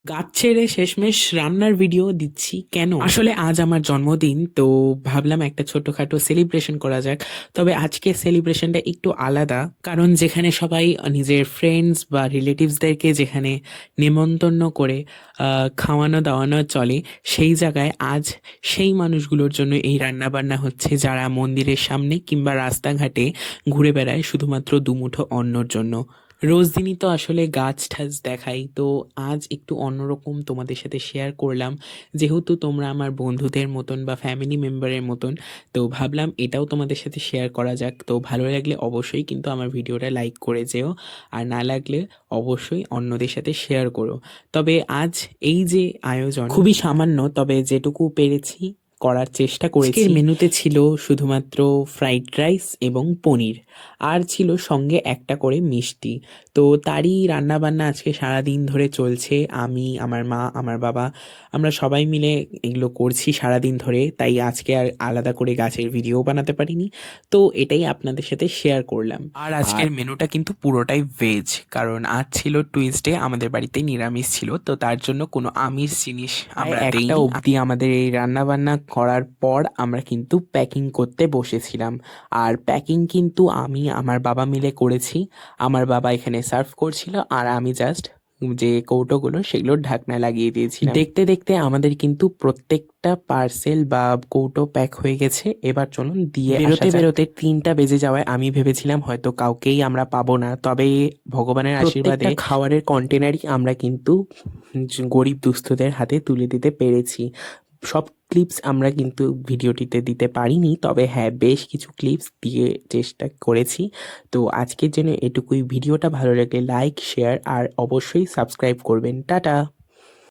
গাছ ছেড়ে শেষমেশ রান্নার ভিডিও দিচ্ছি কেন? আসলে আজ আমার জন্মদিন, তো ভাবলাম একটা ছোটখাটো সেলিব্রেশন করা যাক। তবে আজকে সেলিব্রেশনটা একটু আলাদা, কারণ যেখানে সবাই নিজের ফ্রেন্ডস বা রিলেটিভসদেরকে যেখানে নেমন্তন্ন করে খাওয়ানো দাওয়ানো চলে, সেই জায়গায় আজ সেই মানুষগুলোর জন্য এই রান্না বান্না হচ্ছে যারা মন্দিরের সামনে কিংবা রাস্তাঘাটে ঘুরে বেড়ায় শুধুমাত্র দুমুঠো অন্নর জন্য। রোজ দিনই তো আসলে গাছ ঠাছ দেখাই, তো আজ একটু অন্যরকম তোমাদের সাথে শেয়ার করলাম। যেহেতু তোমরা আমার বন্ধুদের মতন বা ফ্যামিলি মেম্বারের মতন, তো ভাবলাম এটাও তোমাদের সাথে শেয়ার করা যাক। তো ভালো লাগলে অবশ্যই কিন্তু আমার ভিডিওটা লাইক করে যেও, আর না লাগলে অবশ্যই অন্যদের সাথে শেয়ার করো। তবে আজ এই যে আয়োজন খুবই সামান্য, তবে যেটুকু পেরেছি করার চেষ্টা করেছি। আজকের মেনুতে ছিল শুধুমাত্র ফ্রাইড রাইস এবং পনির, আর ছিল সঙ্গে একটা করে মিষ্টি। তো তারই রান্নাবান্না আজকে সারাদিন ধরে চলছে। আমি, আমার মা, আমার বাবা, আমরা সবাই মিলে এগুলো করছি সারাদিন ধরে, তাই আজকে আর আলাদা করে গাছের ভিডিও বানাতে পারিনি। তো এটাই আপনাদের সাথে শেয়ার করলাম। আর আজকের মেনুটা কিন্তু পুরোটাই ভেজ, কারণ আজ ছিল টুইসডে, আমাদের বাড়িতে নিরামিষ ছিল, তো তার জন্য কোনো আমিষ জিনিস আমরা একটা অবধি আমাদের এই রান্না বান্না করার পর আমরা কিন্তু প্যাকিং করতে বসেছিলাম। আর প্যাকিং কিন্তু আমি আমার বাবা মিলে করেছি। আমার বাবা এখানে সার্ভ করছিল, আর আমি জাস্ট যে কৌটোগুলো সেগুলোর ঢাকনা লাগিয়ে দিয়েছিলাম। দেখতে দেখতে আমাদের কিন্তু প্রত্যেকটা পার্সেল বা কৌটো প্যাক হয়ে গেছে। এবার চলুন দিয়ে বেরোতে বেরোতে 3টা বেজে যাওয়ায় আমি ভেবেছিলাম হয়তো কাউকেই আমরা পাবো না, তবে ভগবানের আশীর্বাদে খাবারের কন্টেনারই আমরা কিন্তু গরিব দুস্থদের হাতে তুলে দিতে পেরেছি। সব ক্লিপস আমরা কিন্তু ভিডিওটিতে দিতে পারিনি, তবে হ্যাঁ বেশ কিছু ক্লিপস দিয়ে চেষ্টা করেছি। তো আজকের জন্য এটুকুই। ভিডিওটা ভালো লাগলে লাইক, শেয়ার আর অবশ্যই সাবস্ক্রাইব করবেন। টাটা।